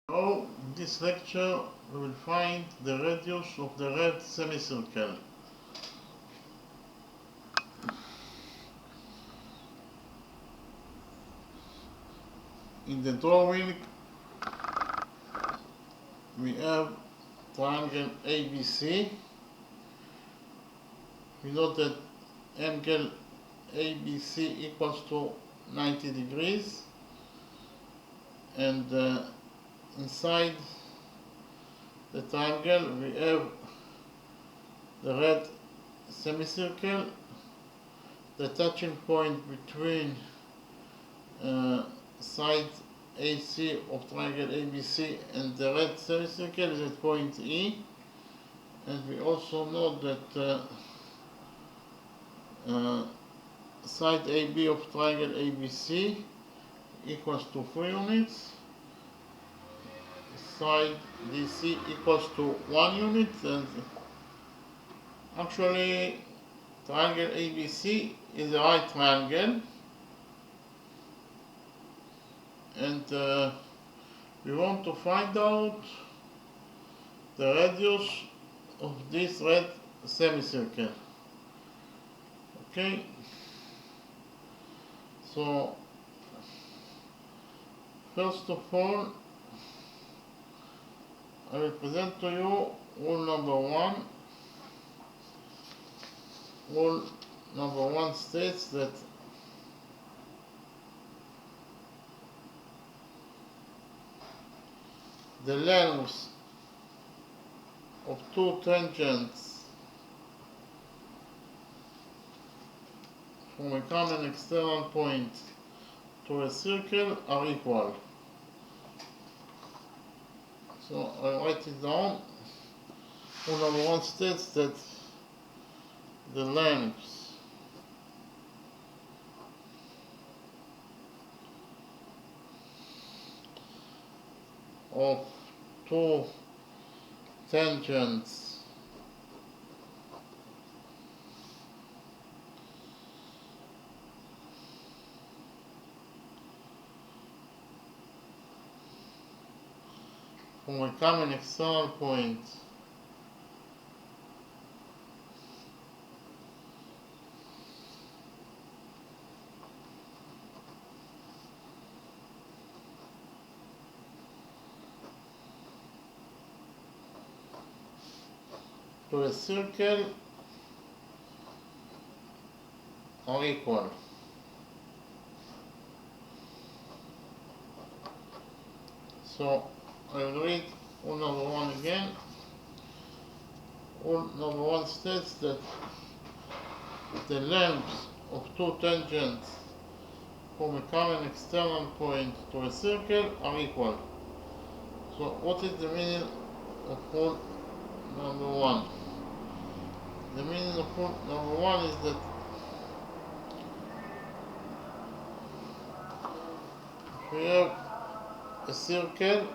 Now, in this lecture, we will find the radius of the red semicircle. In the drawing, we have triangle ABC. We know that angle ABC equals to 90 degrees, and inside the triangle we have the red semicircle. The touching point between side AC of triangle ABC and the red semicircle is at point E, and we also know that side AB of triangle ABC equals to 3 units, side DC equals to 1 unit, and actually triangle ABC is a right triangle, and we want to find out the radius of this red semicircle. Okay, so first of all, I will present to you rule number 1. Rule number 1 states that the lengths of two tangents from a common external point to a circle are equal. So I write it down. Rule number 1 states that the lengths of two tangents from a common external point to a circle are equal. So I will read rule number 1 again. Rule number 1 states that the lengths of two tangents from a common external point to a circle are equal. So what is the meaning of rule number 1? The meaning of rule number 1 is that if we have a circle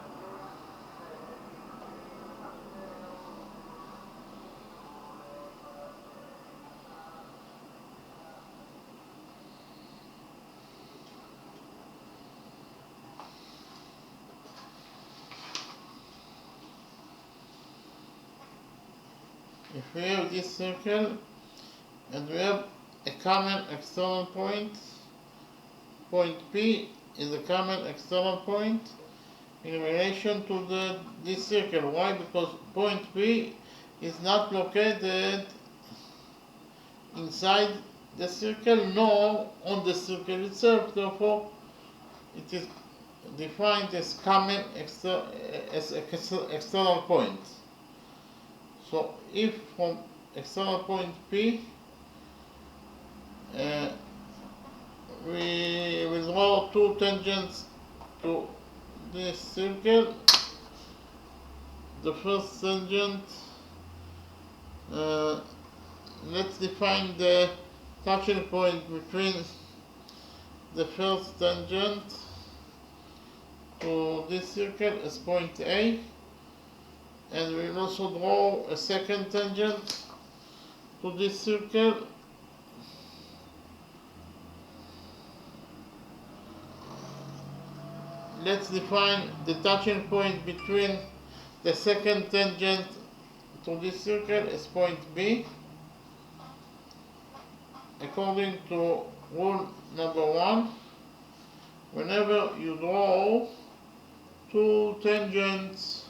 if we have this circle and we have a common external point, point P is a common external point in relation to this circle. Why? Because point P is not located inside the circle nor on the circle itself, therefore it is defined as common external point. So if from external point P we will draw two tangents to this circle, the first tangent, let's define the touching point between the first tangent to this circle as point A, and we will also draw a second tangent to this circle let's define the touching point between the second tangent to this circle as point B. According to rule number 1, whenever you draw two tangents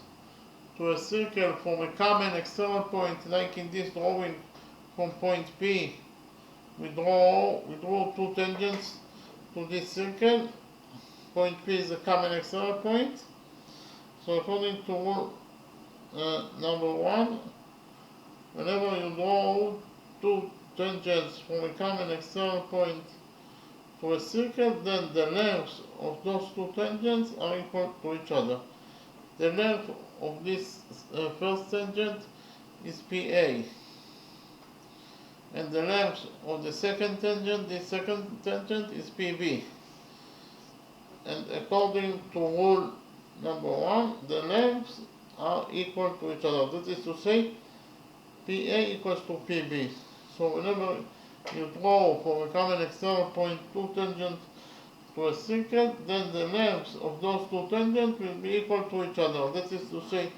to a circle from a common external point, like in this drawing from point P, we draw two tangents to this circle. Point P is a common external point. So according to rule number 1, whenever you draw two tangents from a common external point to a circle, then the lengths of those two tangents are equal to each other. The length of this first tangent is PA, and the length of the second tangent, is PB. And according to rule number 1, the lengths are equal to each other. That is to say, PA equals to PB. So whenever you draw from a common external point two tangents to a circle, then the lengths of those two tangents will be equal to each other. That is to say,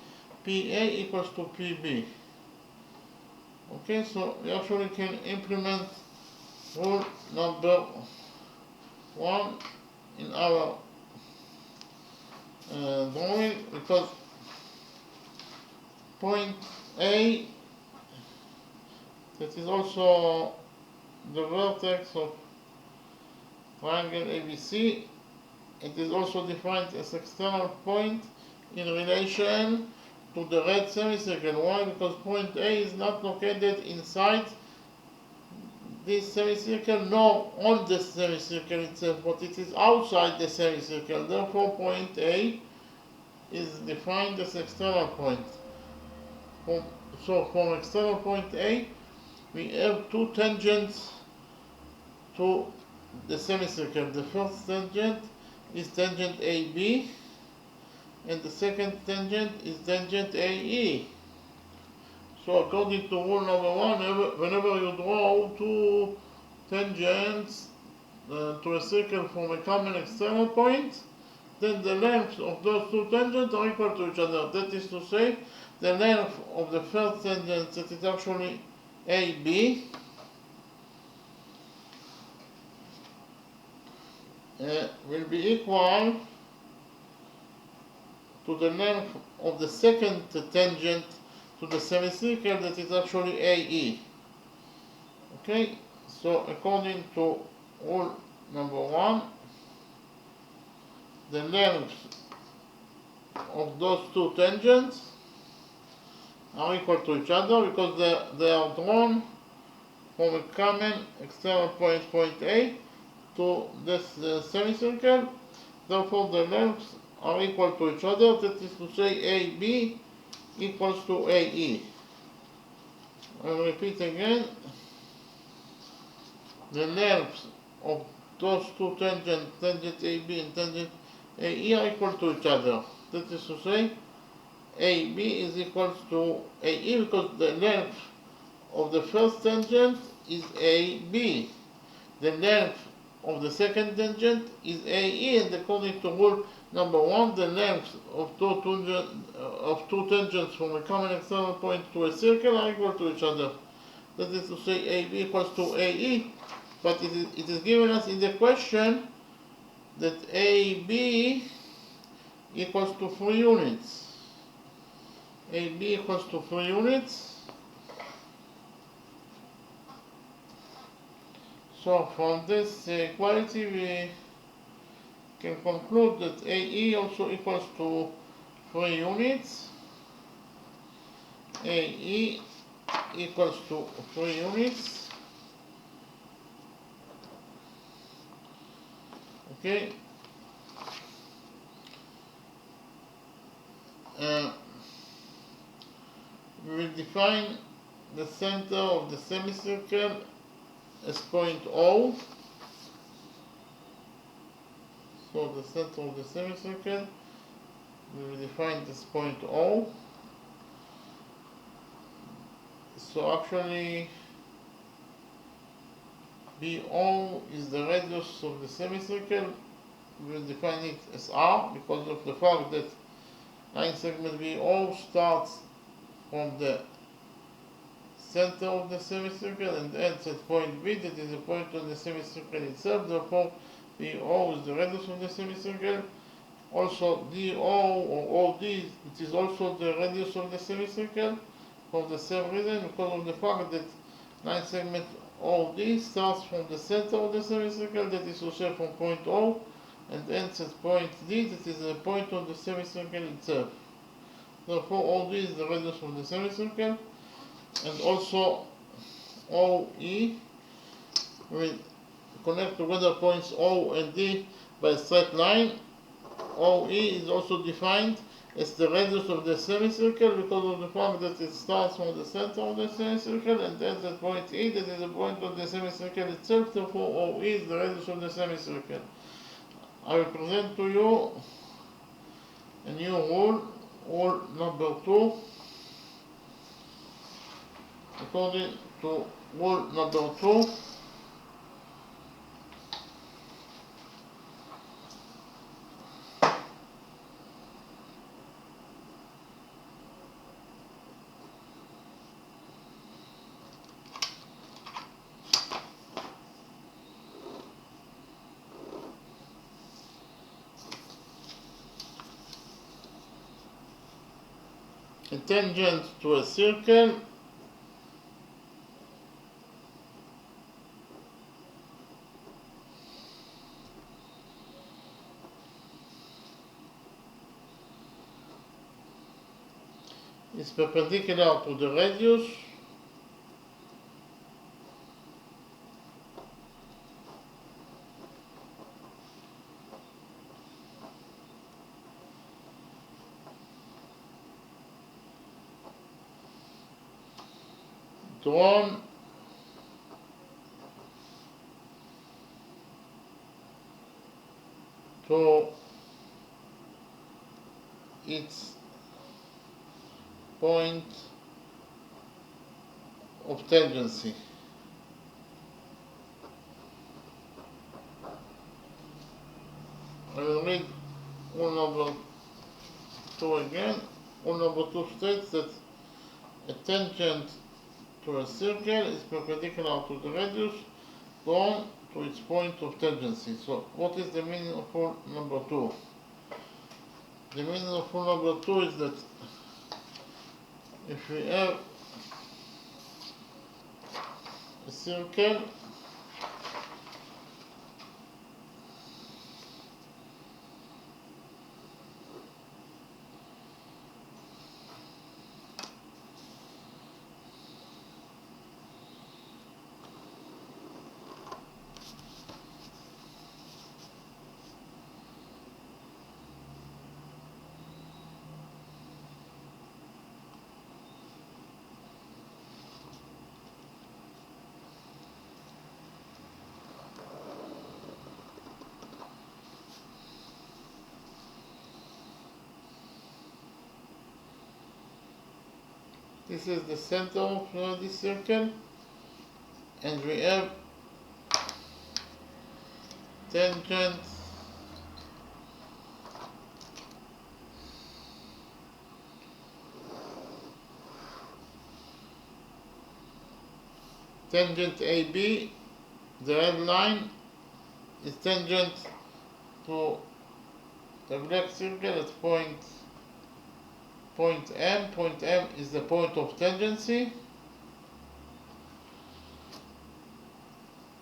PA equals to PB. Okay, so we actually can implement rule number 1 in our drawing, because point A, that is also the vertex of triangle ABC, it is also defined as external point in relation to the red semicircle. Why? Because point A is not located inside this semicircle nor on the semicircle itself, but it is outside the semicircle. Therefore, point A is defined as external point. So from external point A, we have two tangents to the semicircle. The first tangent is tangent AB, and the second tangent is tangent AE. So according to rule number 1, whenever you draw two tangents to a circle from a common external point, then the lengths of those two tangents are equal to each other. That is to say, the length of the first tangent, that is actually AB, will be equal to the length of the second tangent to the semicircle, that is actually AE. Okay, so according to rule number 1, the length of those two tangents are equal to each other because they are drawn from a common external point, point A, to this semicircle. Therefore, the lengths are equal to each other. That is to say, AB equals to AE. I'll repeat again. The lengths of those two tangents, tangent AB and tangent AE, are equal to each other. That is to say, AB is equal to AE because the length of the first tangent is AB. The length of the second tangent is AE, and according to rule number 1, the length of two tangents from a common external point to a circle are equal to each other. That is to say, AB equals to AE, but it is given us in the question that AB equals to 3 units. AB equals to 3 units. So from this equality, we can conclude that AE also equals to 3 units. AE equals to 3 units. Okay. We will define the center of the semicircle as point O. So the center of the semicircle, we will define this point O. So actually, BO is the radius of the semicircle, we will define it as R because of the fact that line segment BO starts from the center of the semicircle and ends at point B, that is a point on the semicircle itself. Therefore, BO is the radius of the semicircle. Also, DO or OD, it is also the radius of the semicircle for the same reason, because of the fact that line segment OD starts from the center of the semicircle, that is to say from point O, and ends at point D, that is a point on the semicircle itself. Therefore, OD is the radius of the semicircle, and also OE will connect together points O and D by a straight line. OE is also defined as the radius of the semicircle because of the fact that it starts from the center of the semicircle and ends at point E, that is a point of the semicircle itself. Therefore, OE is the radius of the semicircle. I will present to you a new rule number 2. According to rule number 2, a tangent to a circle is perpendicular to the radius drawn to its point of tangency. I will read rule number 2 again. Rule number 2 states that a tangent to a circle is perpendicular to the radius drawn to its point of tangency. So, what is the meaning of rule number 2? The meaning of rule number 2 is that if we have a circle this is the center of this circle, and we have tangent AB. The red line is tangent to the black circle at point M. Point M is the point of tangency,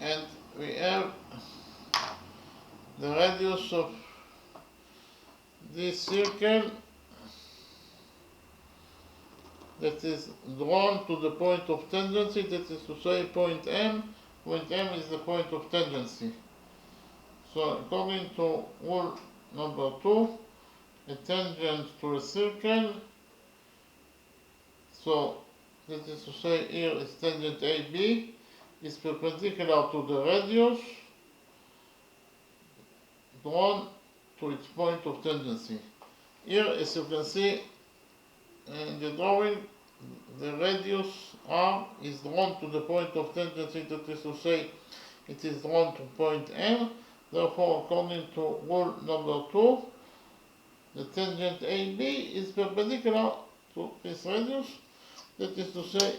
and we have the radius of this circle that is drawn to the point of tangency, that is to say point M. Point M is the point of tangency. So according to rule number 2, a tangent to a circle, so that is to say here is tangent AB, is perpendicular to the radius drawn to its point of tangency. Here, as you can see in the drawing, the radius R is drawn to the point of tangency, that is to say it is drawn to point M. Therefore, according to rule number 2, the tangent AB is perpendicular to this radius. That is to say,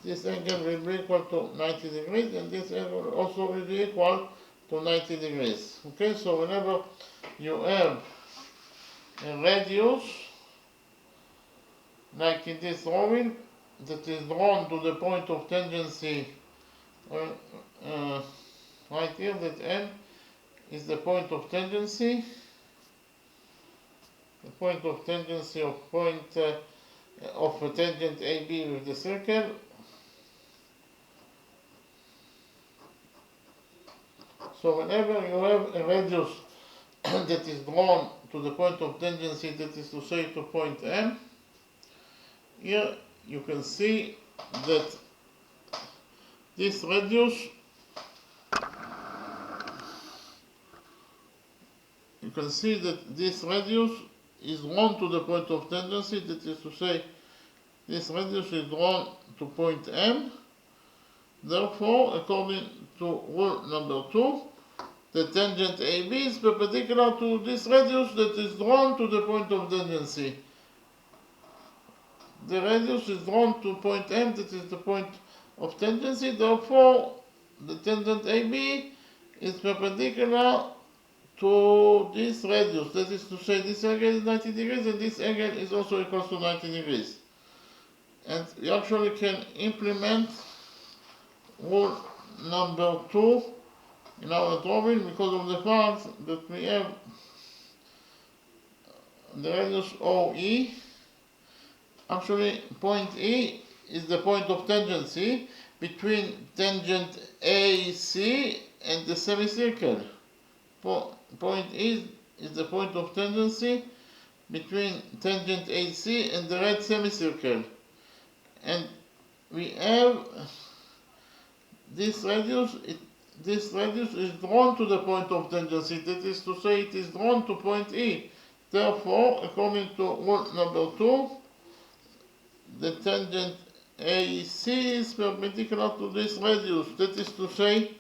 this angle will be equal to 90 degrees, and this angle also will be equal to 90 degrees. Okay, so whenever you have a radius, like in this drawing, that is drawn to the point of tangency right here, that M is the point of tangency, the point of tangency of a tangent AB with the circle. So whenever you have a radius that is drawn to the point of tangency, that is to say to point M, here you can see that this radius, is drawn to the point of tangency, that is to say this radius is drawn to point M. Therefore, according to rule number 2, the tangent AB is perpendicular to this radius that is drawn to the point of tangency. The radius is drawn to point M, that is the point of tangency. Therefore, the tangent AB is perpendicular to this radius. That is to say, this angle is 90 degrees, and this angle is also equal to 90 degrees. And we actually can implement rule number 2 in our drawing because of the fact that we have the radius OE. Actually, point E is the point of tangency between tangent AC and the semicircle. Point E is the point of tangency between tangent AC and the red semicircle. And we have this radius. This radius is drawn to the point of tangency, that is to say it is drawn to point E. Therefore, according to rule number 2, the tangent AC is perpendicular to this radius. That is to say,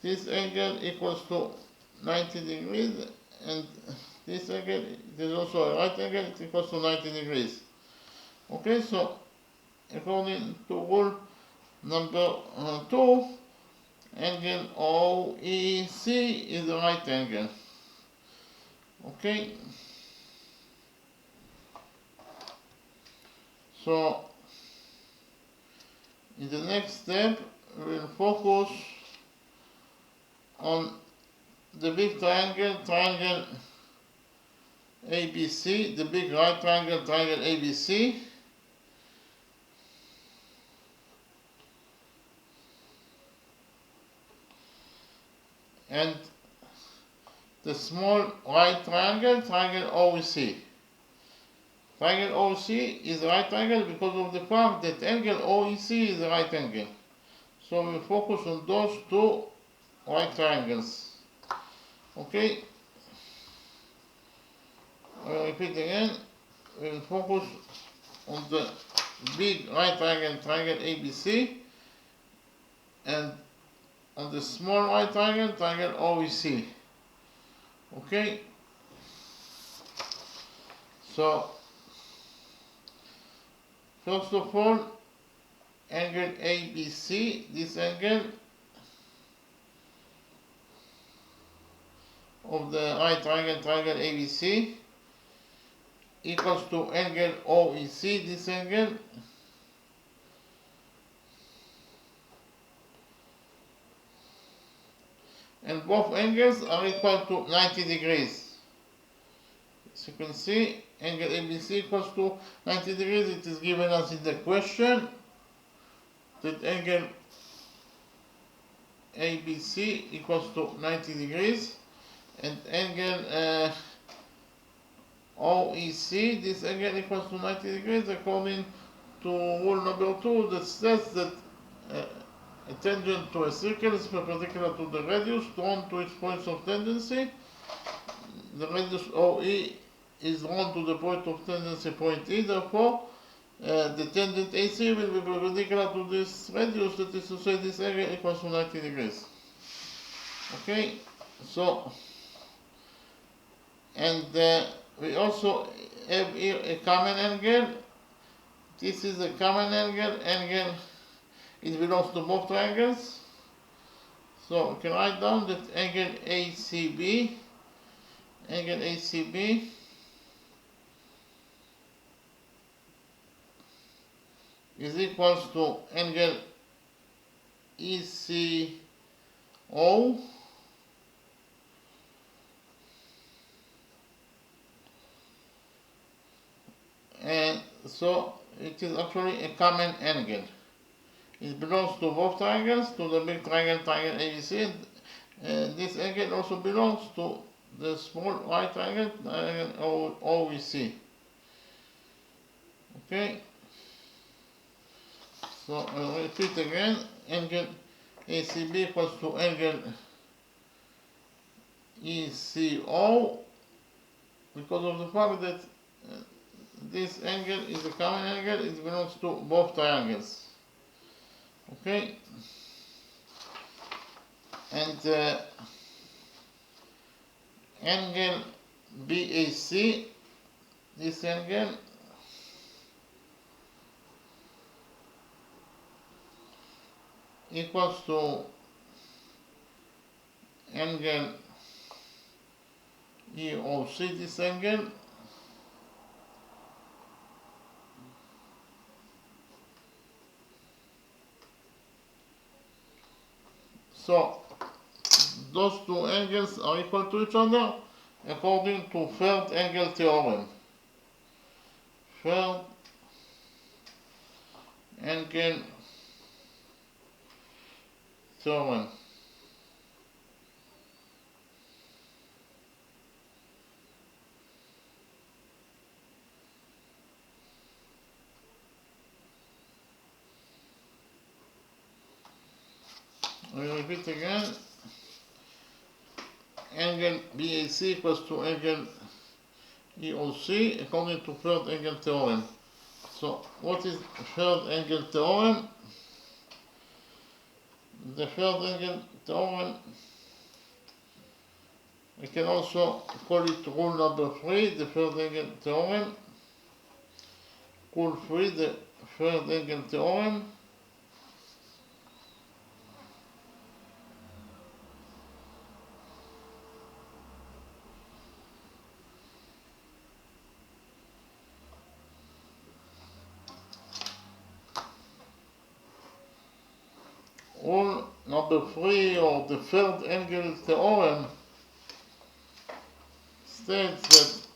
this angle equals to 90 degrees, and this angle is also a right angle, it equals to 90 degrees. Okay, so according to rule number 2, angle OEC is a right angle. Okay, so in the next step we will focus on the big triangle ABC, the big right triangle ABC, and the small right triangle OEC. Triangle OEC is a right triangle because of the fact that angle OEC is a right angle. So we focus on those two right triangles. Okay? I repeat again, we will focus on the big right triangle ABC, and on the small right triangle OEC. Okay? So, first of all, angle ABC, this angle of the right triangle ABC, equals to angle OEC, this angle, and both angles are equal to 90 degrees. As you can see, angle ABC equals to 90 degrees. It is given us in the question that angle ABC equals to 90 degrees, and angle OEC, this angle equals to 90 degrees according to rule number 2 that says that a tangent to a circle is perpendicular to the radius drawn to its points of tangency. The radius OE is drawn to the point of tangency point E, therefore the tangent AC will be perpendicular to this radius, that is to say this angle equals to 90 degrees. Okay, so, and we also have here a common angle. This is a common angle, it belongs to both triangles. So we can write down that angle ACB is equals to angle ECO and so it is actually a common angle. It belongs to both triangles, to the big triangle, triangle ABC, and this angle also belongs to the small right triangle, triangle OEC. Okay, so I'll repeat again, angle ACB equals to angle ECO because of the fact that this angle is a common angle, it belongs to both triangles. Okay, and angle BAC, this angle equals to angle EOC, this angle, so those two angles are equal to each other according to third angle theorem. Third angle theorem. I repeat again, angle BAC equals to angle EOC according to third angle theorem. So what is third angle theorem? The third angle theorem, we can also call it rule number 3, the third angle theorem. Rule 3, the third angle theorem. Rule number 3, or the third angle theorem, states that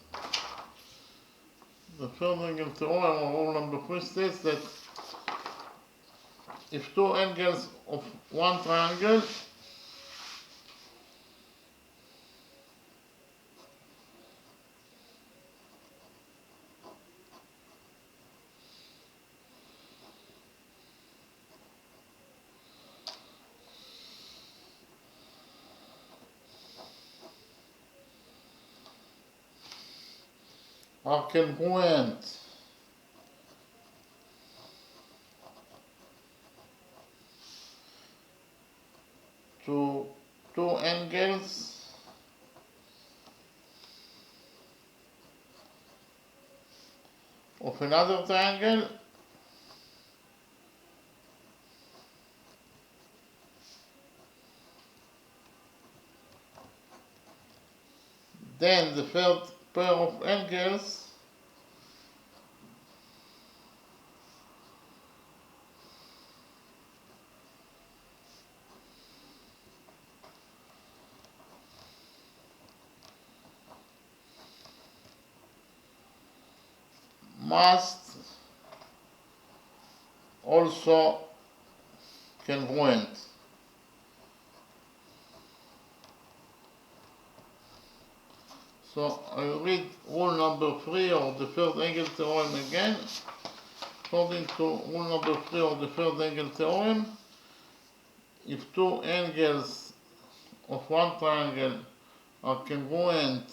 the third angle theorem, or rule number 3, states that if two angles of one triangle are congruent to two angles of another triangle, then the third pair of angles must also congruent. So I read rule number 3 of the third angle theorem again. According to rule number 3 of the third angle theorem, if two angles of one triangle are congruent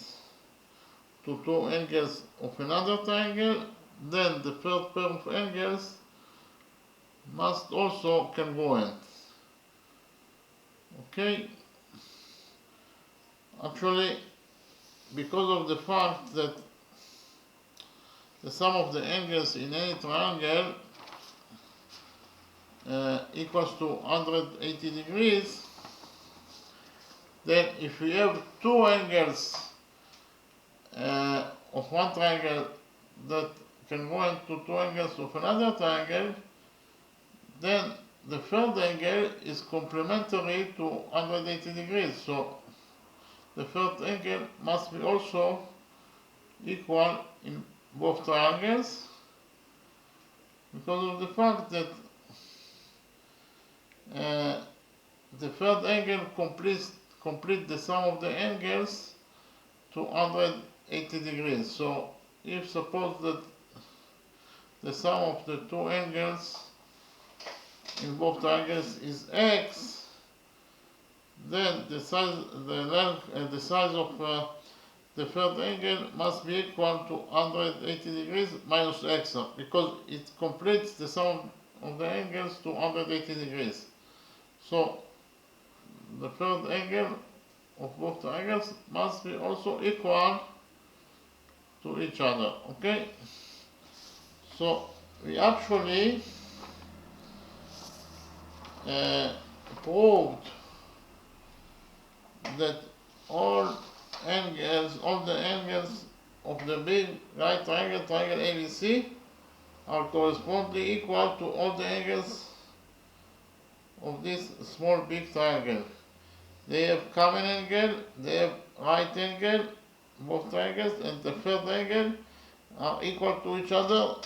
to two angles of another triangle, then the third pair of angles must also congruent. Okay? Actually, because of the fact that the sum of the angles in any triangle equals to 180 degrees, then if we have two angles of one triangle that congruent to two angles of another triangle, then the third angle is complementary to 180 degrees. So the third angle must be also equal in both triangles, because of the fact that the third angle complete the sum of the angles to 180 degrees. So if suppose that the sum of the two angles in both triangles is x, then the size of the third angle must be equal to 180 degrees minus x, because it completes the sum of the angles to 180 degrees. So the third angle of both triangles must be also equal to each other. Okay? So we actually proved that all the angles of the big right triangle, triangle ABC, are correspondingly equal to all the angles of this small big triangle. They have common angle, they have right angle, both triangles, and the third angle are equal to each other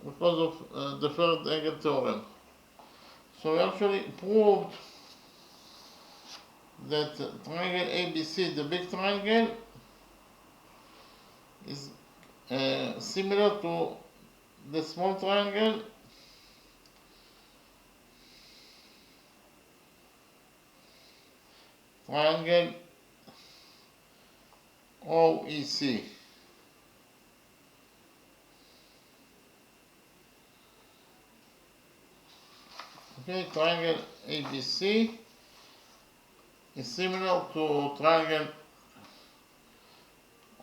because of the third angle theorem. So we actually proved that triangle ABC, the big triangle, is similar to the small triangle OEC. Okay, triangle ABC is similar to triangle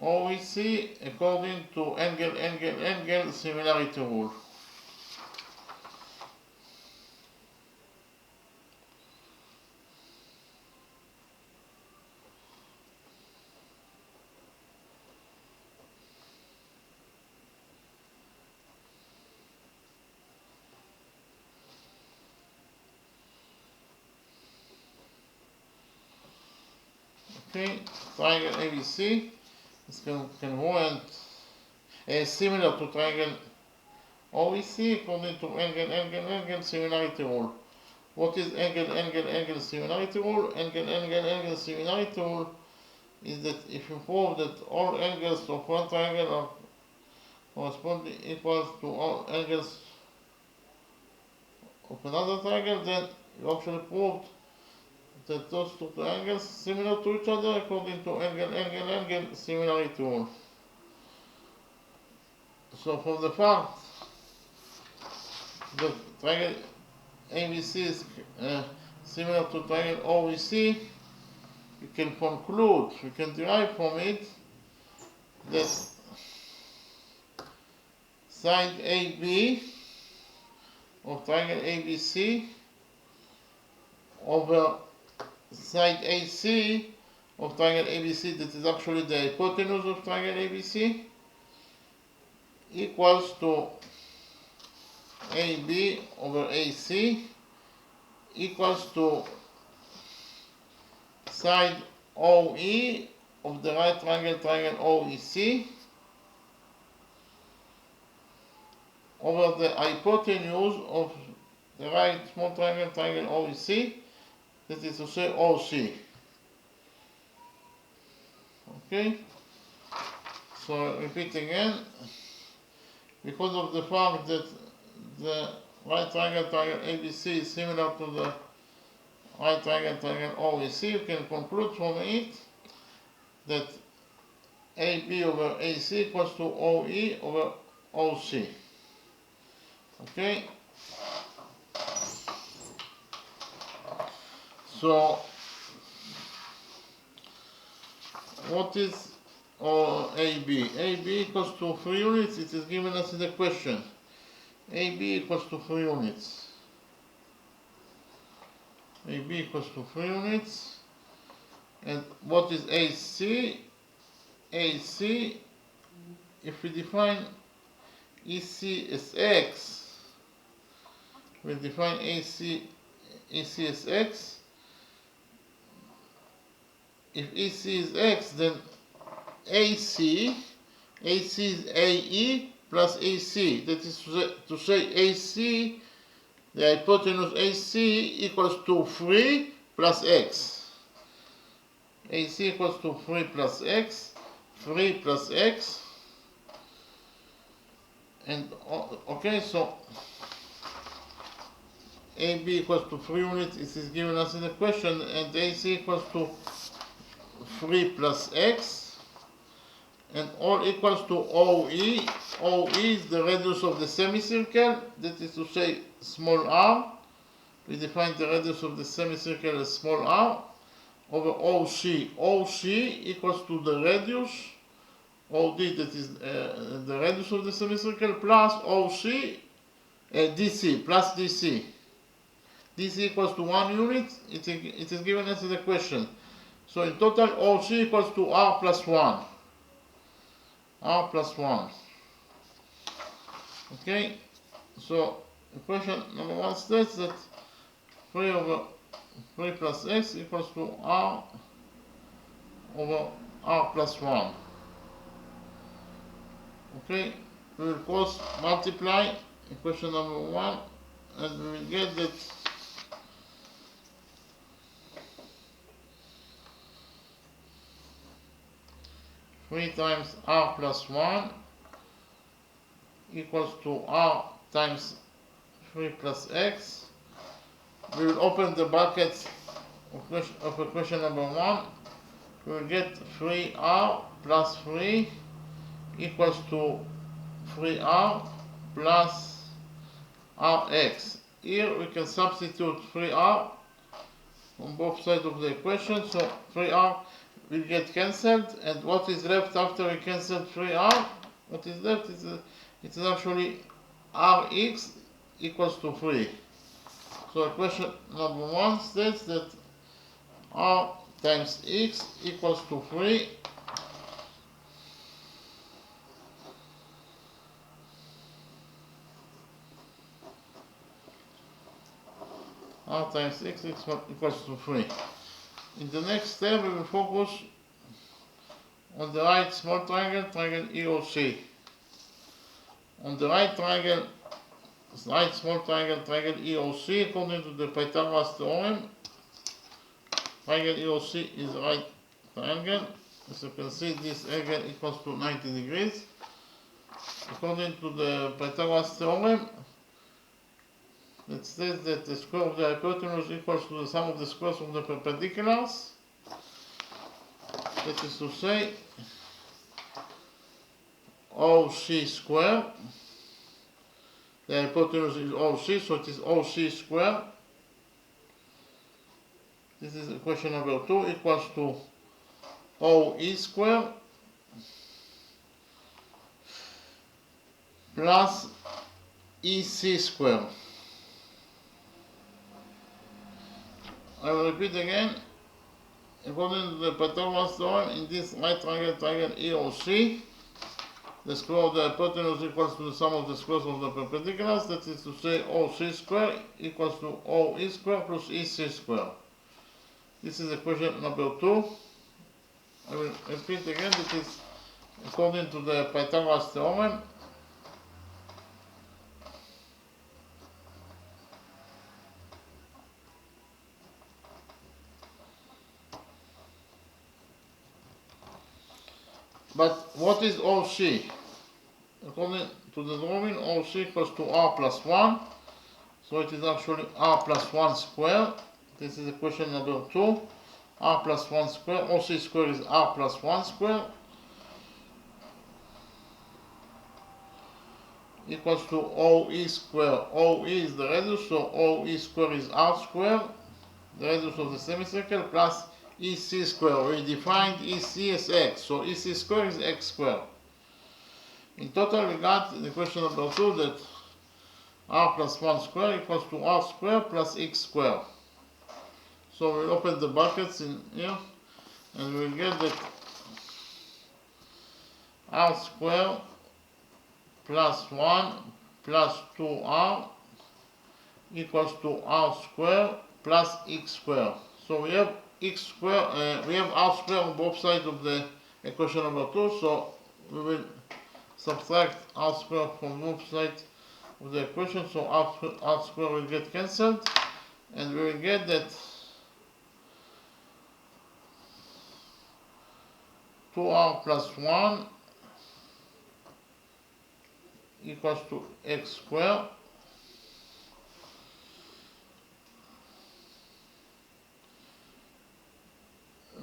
OEC according to angle similarity rule. Okay, triangle ABC is congruent, similar to triangle OEC according to angle similarity rule. What is angle similarity rule? Angle similarity rule is that if you prove that all angles of one triangle are corresponding equal to all angles of another triangle, then you actually proved that those two triangles similar to each other according to angle similarity rule. So from the fact that triangle ABC is similar to triangle OEC, we can conclude, we can derive from it that side AB of triangle ABC over side AC of triangle ABC, that is actually the hypotenuse of triangle ABC, equals to AB over AC equals to side OE of the right triangle, triangle OEC, over the hypotenuse of the right small triangle, triangle OEC, that is to say OC. Okay? So repeat again, because of the fact that the right triangle, triangle ABC is similar to the right triangle, triangle OEC, you can conclude from it that AB over AC equals to OE over OC. Okay? So, what is AB? AB equals to 3 units. It is given us in the question. AB equals to 3 units. AB equals to 3 units. And what is AC? AC, if we define EC as X, we define AC as X. If EC is X, then AC is AE plus AC. That is to say AC, the hypotenuse AC equals to 3 plus X. AC equals to 3 plus X, 3 plus X. And okay, so AB equals to 3 units, this is given us in the question, and AC equals to 3 plus X, and all equals to OE. OE is the radius of the semicircle, that is to say small r. We define the radius of the semicircle as small r, over OC. OC equals to the radius, OD, that is the radius of the semicircle, plus OC, DC, plus DC. DC equals to 1 unit, it is given us in the question. So in total, OC equals to R plus 1. R plus 1. Okay, so equation number 1 states that 3 over 3 plus X equals to R over R plus 1. Okay, we will cross multiply equation number 1, and we will get that 3 times R plus 1 equals to R times 3 plus X. We will open the brackets of equation number 1. We will get 3R plus 3 equals to 3R plus Rx. Here we can substitute 3R on both sides of the equation, so 3R will get cancelled, and what is left after we cancel 3R, what is left is it is actually Rx equals to 3. So equation number 1 states that R times X equals to 3. R times X equals to 3. In the next step, we will focus on the right small triangle, triangle EOC. On the right triangle, right small triangle, triangle EOC, according to the Pythagoras theorem, triangle EOC is right triangle. As you can see, this angle equals to 90 degrees. According to the Pythagoras theorem, it says that the square of the hypotenuse equals to the sum of the squares of the perpendiculars. That is to say, OC square. The hypotenuse is OC, so it is OC square. This is equation number 2, equals to OE square plus EC square. I will repeat again. According to the Pythagoras theorem, in this right triangle, triangle EOC, the square of the hypotenuse equals to the sum of the squares of the perpendiculars. That is to say, OC square equals to OE square plus EC square. This is equation number 2. I will repeat again. It is according to the Pythagoras theorem. But what is OC? According to the drawing, OC equals to R plus 1. So it is actually R plus 1 square. This is equation number 2. R plus 1 square. OC square is R plus 1 square. equals to OE square. OE is the radius, so OE square is R square, the radius of the semicircle, plus EC square. We defined EC as x, so EC square is x square. In total, we got in the question number 2 that R plus 1 square equals to R square plus X square. So we open the brackets in here, and we will get that R square plus 1 plus 2R equals to R square plus X square. So we have X square, we have R square on both sides of the equation number 2, so we will subtract R square from both sides of the equation, so R square will get cancelled, and we will get that 2R plus 1 equals to X square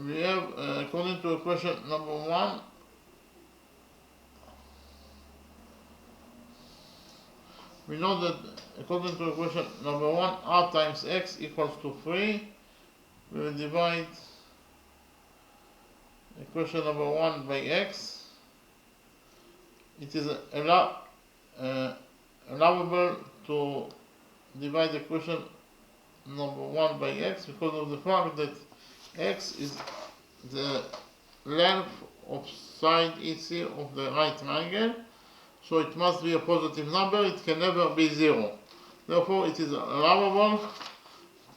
we have, according to equation number 1, we know that according to equation number 1, R times X equals to 3. We will divide equation number 1 by X. It is allowable to divide equation number 1 by X because of the fact that X is the length of side EC of the right triangle, so it must be a positive number, it can never be 0. Therefore, it is allowable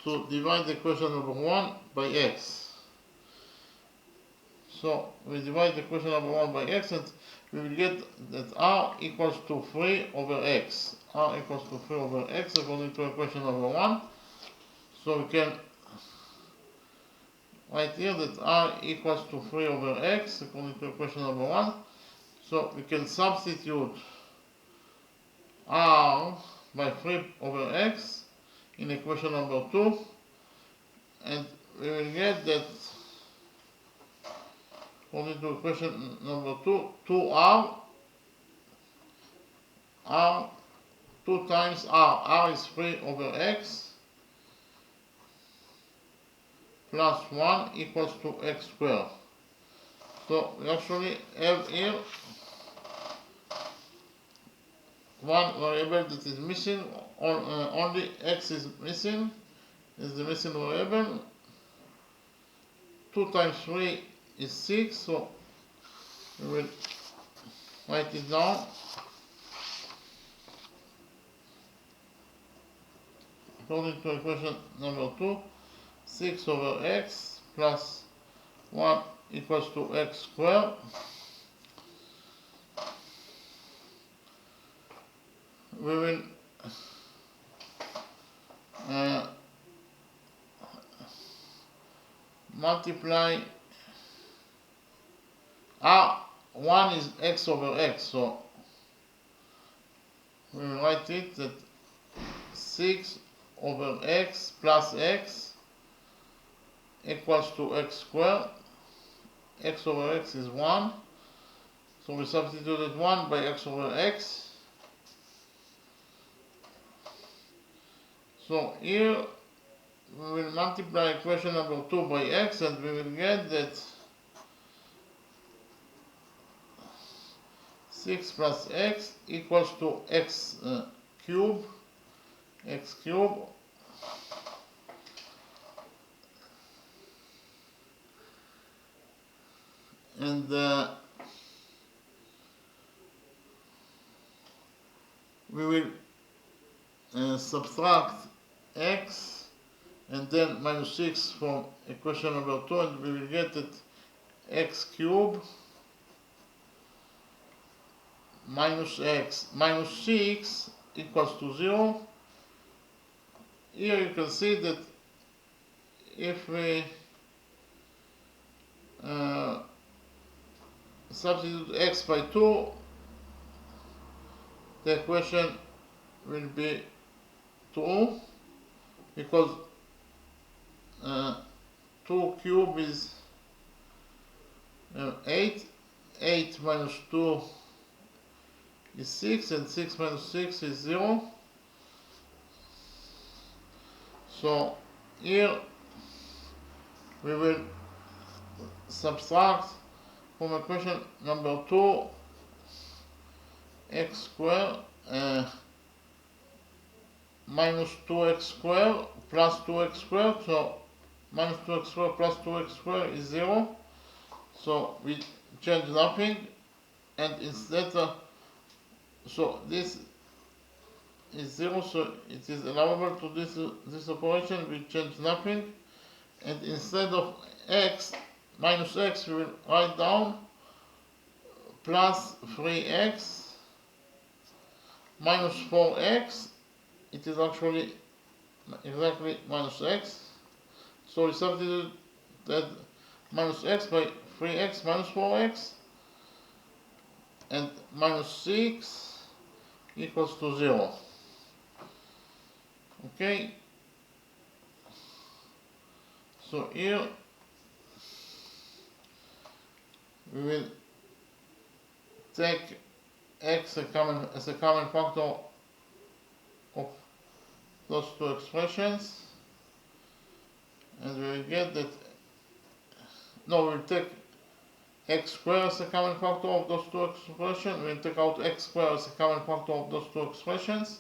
to divide equation number 1 by X. So, we divide equation number 1 by X, and we will get that R equals to 3 over X. R equals to 3 over X according to equation number 1. So, we can write here that R equals to 3 over X according to equation number 1. So we can substitute R by 3 over X in equation number 2, and we will get that according to equation number 2, 2R, 2 times R is 3 over X, plus 1 equals to X squared. So we actually have here one variable that is missing, or only X is missing, is the missing variable. 2 times 3 is 6, so we will write it down. According to equation number 2, 6 over X plus 1 equals to X squared. We will multiply R1 is X over X, so we will write it that 6 over X plus X equals to X squared. X over X is 1, so we substituted 1 by X over X. So here we will multiply equation number 2 by X, and we will get that 6 plus X equals to X cube, and we will subtract X and then minus 6 from equation number 2, and we will get it X cube minus X minus 6 equals to 0. Here you can see that if we substitute X by 2, the equation will be 2, because 2 cube is 8, 8 minus 2 is 6, and 6 minus 6 is 0. So here we will subtract from equation number 2 x squared minus 2x squared plus 2x squared. So minus 2x squared plus 2x squared is 0. So we change nothing, and instead so this is 0, so it is allowable to this operation. We change nothing, and instead of x minus x we will write down plus 3x minus 4x. It is actually exactly minus x, so we substitute that minus x by 3x minus 4x, and minus 6 equals to 0. Okay, so here we will take x as a common factor of those two expressions, and we will get that, no, we will take x squared as a common factor of those two expressions. We will take out x squared as a common factor of those two expressions,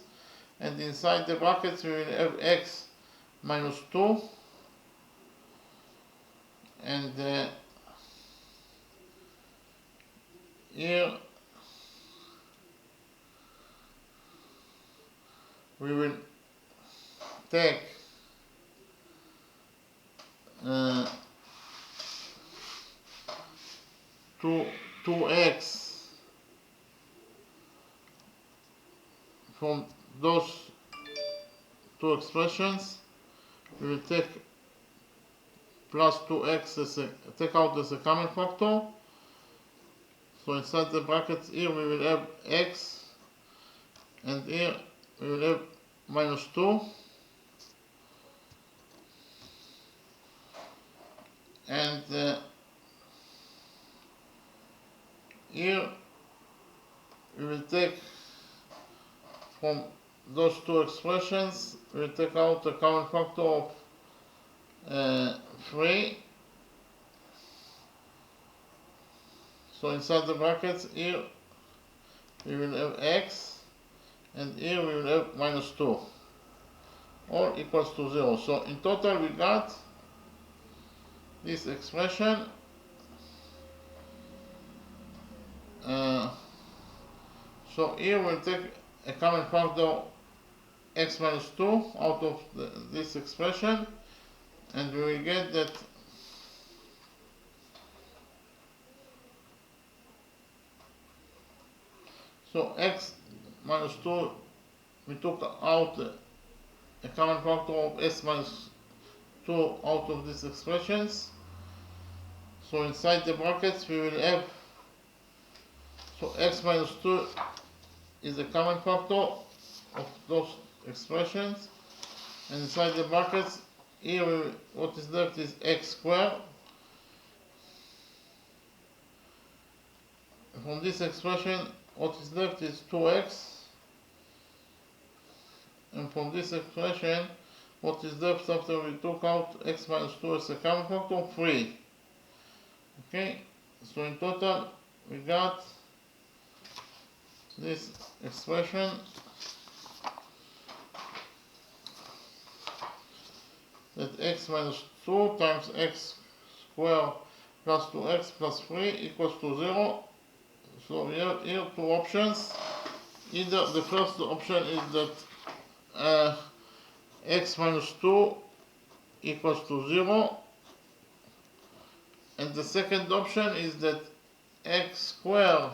and inside the brackets we will have x minus 2, and here we will take 2x from those two expressions. We will take plus 2x take out as a common factor. So inside the brackets here we will have x, and here we will have minus 2, and here we will take from those two expressions, we will take out a common factor of 3. So inside the brackets here we will have x, and here we will have minus 2, all equals to 0. So in total we got this expression so here we'll take a common factor x minus 2 out of this expression, and we will get that so x minus 2, we took out a common factor of s minus 2 out of these expressions. So inside the brackets we will have, so x minus 2 is a common factor of those expressions, and inside the brackets here what is left is x squared. From this expression what is left is 2x, and from this expression what is left after we took out x minus 2 as a common factor, 3. Okay, so in total we got this expression that x minus 2 times x squared plus 2x plus 3 equals to 0. So we have here two options. Either the first option is that x minus 2 equals to 0, and the second option is that x squared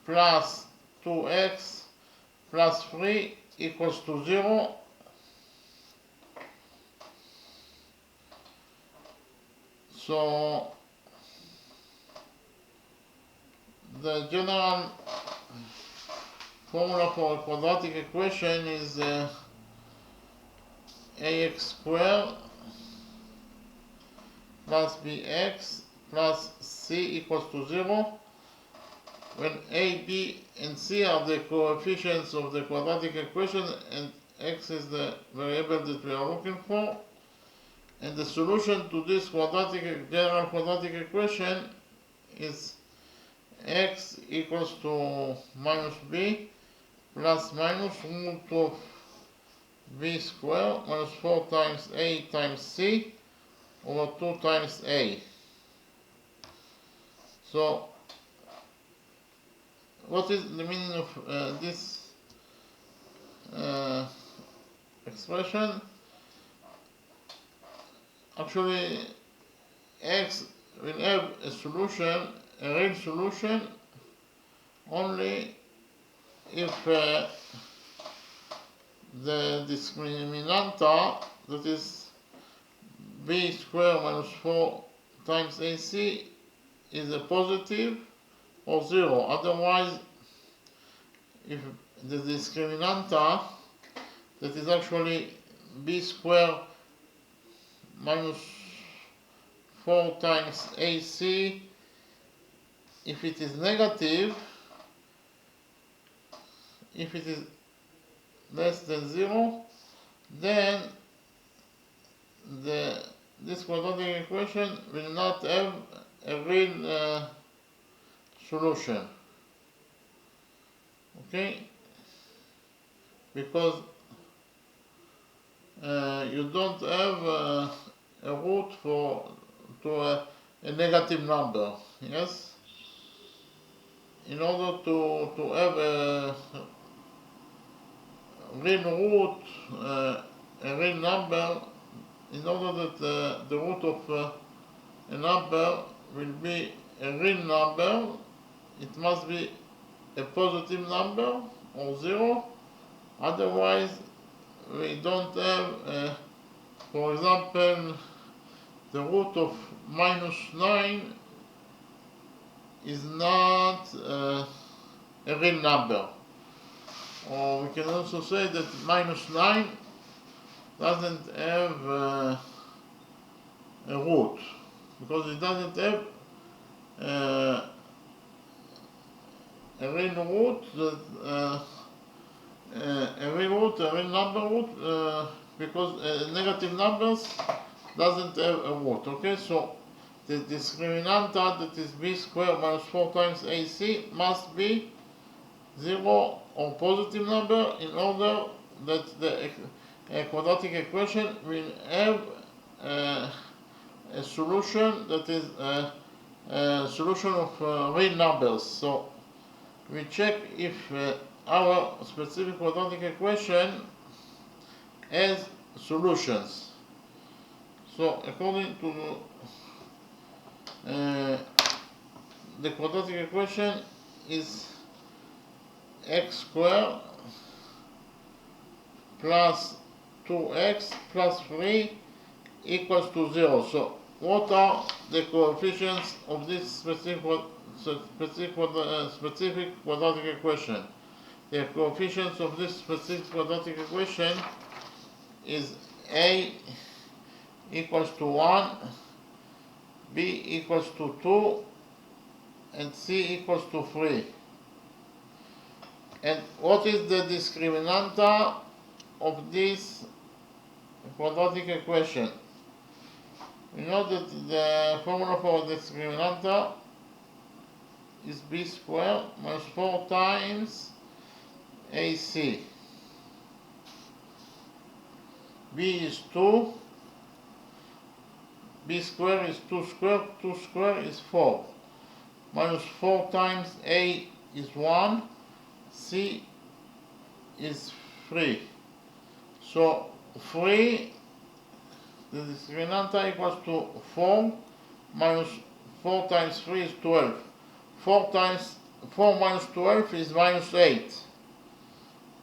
plus 2x plus 3 equals to 0. So the general formula for a quadratic equation is ax squared plus bx plus c equals to 0. when a, b, and c are the coefficients of the quadratic equation and x is the variable that we are looking for, and the solution to this general quadratic equation is x equals to minus b plus minus root of b squared minus 4 times a times c over 2 times a. So what is the meaning of this expression? Actually, x will have a solution, a real solution, only if the discriminanta, that is b squared minus 4 times ac, is a positive or 0. Otherwise, if the discriminanta, that is actually b squared minus 4 times ac, if it is negative, if it is less than 0, then this quadratic equation will not have a real solution. Okay? Because you don't have a root to a negative number. Yes? In order to have a real root, a real number, in order that the root of a number will be a real number, it must be a positive number or 0. Otherwise, we don't have, for example, the root of minus 9 is not a real number. Or we can also say that minus 9 doesn't have a root, because it doesn't have a real root, a real number root, because negative numbers doesn't have a root. Okay, so the discriminanta, that is b squared minus 4 times ac, must be 0 or positive number in order that the quadratic equation will have a solution that is a solution of real numbers. So we check if our specific quadratic equation has solutions. So according to the quadratic equation is x squared plus 2x plus 3 equals to 0. So what are the coefficients of this specific quadratic equation? The coefficients of this specific quadratic equation is a equals to 1, b equals to 2, and c equals to 3. And what is the discriminanta of this quadratic equation? We know that the formula for discriminanta is b squared minus 4 times ac. b is 2, b squared is 2 squared, 2 squared is 4. Minus 4 times a is 1, c is 3. So 3, the discriminanta equals to 4 minus 4 times 3 is 12. 4 minus 12 is minus 8.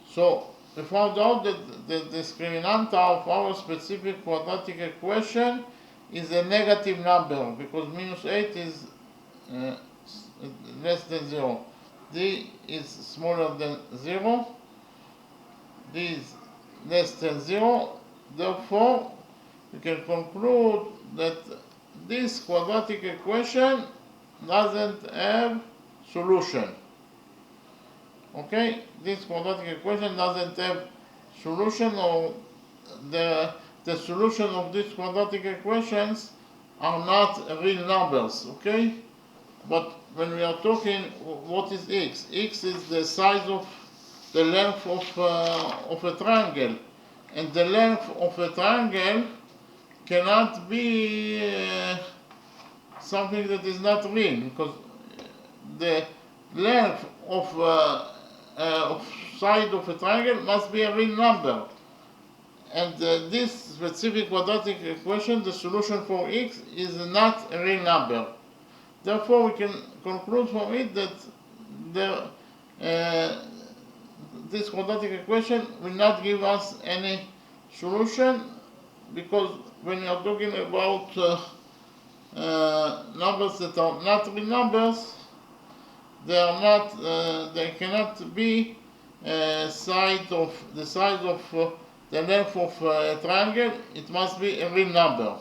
So we found out that the discriminanta of our specific quadratic equation is a negative number, because minus 8 is less than 0. D is smaller than 0. D is less than 0. Therefore, we can conclude that this quadratic equation doesn't have solution. Okay, this quadratic equation doesn't have solution, or the solution of these quadratic equations are not real numbers, okay? But when we are talking, what is x? X is the size of the length of a triangle, and the length of a triangle cannot be something that is not real, because the length of side of a triangle must be a real number. And this specific quadratic equation, the solution for x is not a real number. Therefore, we can conclude from it that this quadratic equation will not give us any solution, because when you are talking about numbers that are not real numbers, they cannot be the size of the length of a triangle. It must be a real number.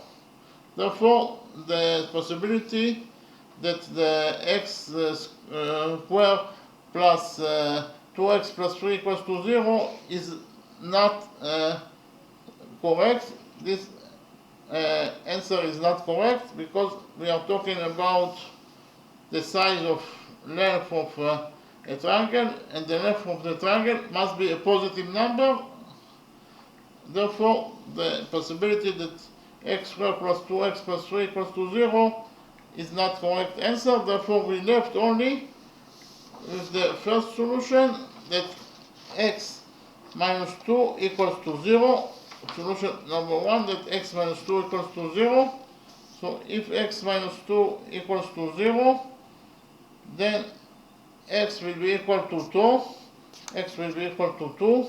Therefore, the possibility that the x square plus 2x plus 3 equals to 0 is not correct. This answer is not correct, because we are talking about the size of length of a triangle, and the length of the triangle must be a positive number. Therefore, the possibility that x squared plus 2x plus 3 equals to 0 is not correct answer. Therefore, we left only with the first solution, that x minus 2 equals to 0. Solution number 1, that x minus 2 equals to 0. So if x minus 2 equals to 0, then x will be equal to 2. X will be equal to 2.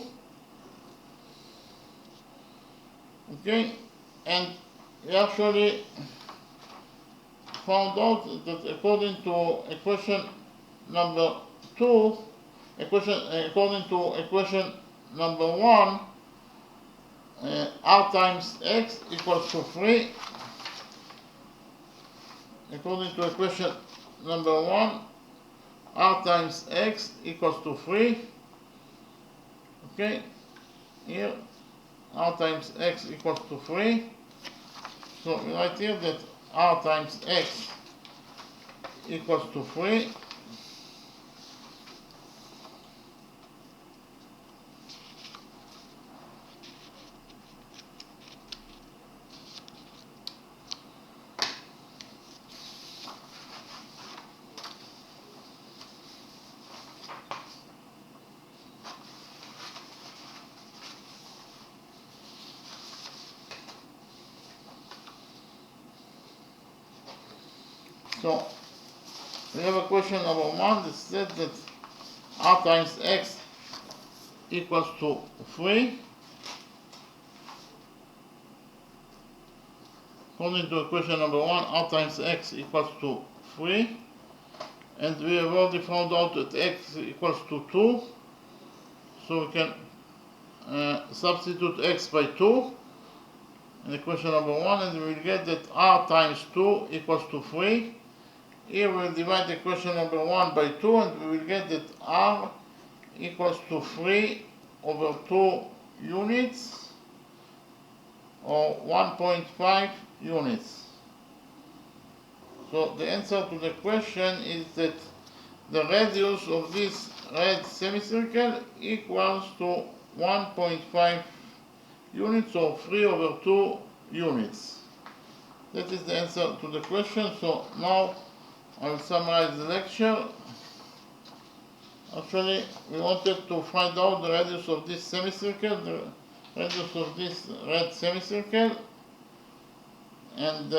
Okay, and we actually found out that according to equation number 2, according to equation number 1, r times x equals to 3. According to equation number 1, r times x equals to 3. Okay, here r times x equals to 3. So we write here that r times x equals to 3. So we have a question number 1 that says that r times x equals to 3. According to equation number 1, r times x equals to 3. And we have already found out that x equals to 2. So we can substitute x by 2 in equation number 1, and we will get that r times 2 equals to 3. Here we will divide equation number 1 by 2, and we will get that r equals to 3 over 2 units, or 1.5 units. So the answer to the question is that the radius of this red semicircle equals to 1.5 units, or 3 over 2 units. That is the answer to the question. So now I will summarize the lecture. Actually, we wanted to find out the radius of this semicircle, the radius of this red semicircle, and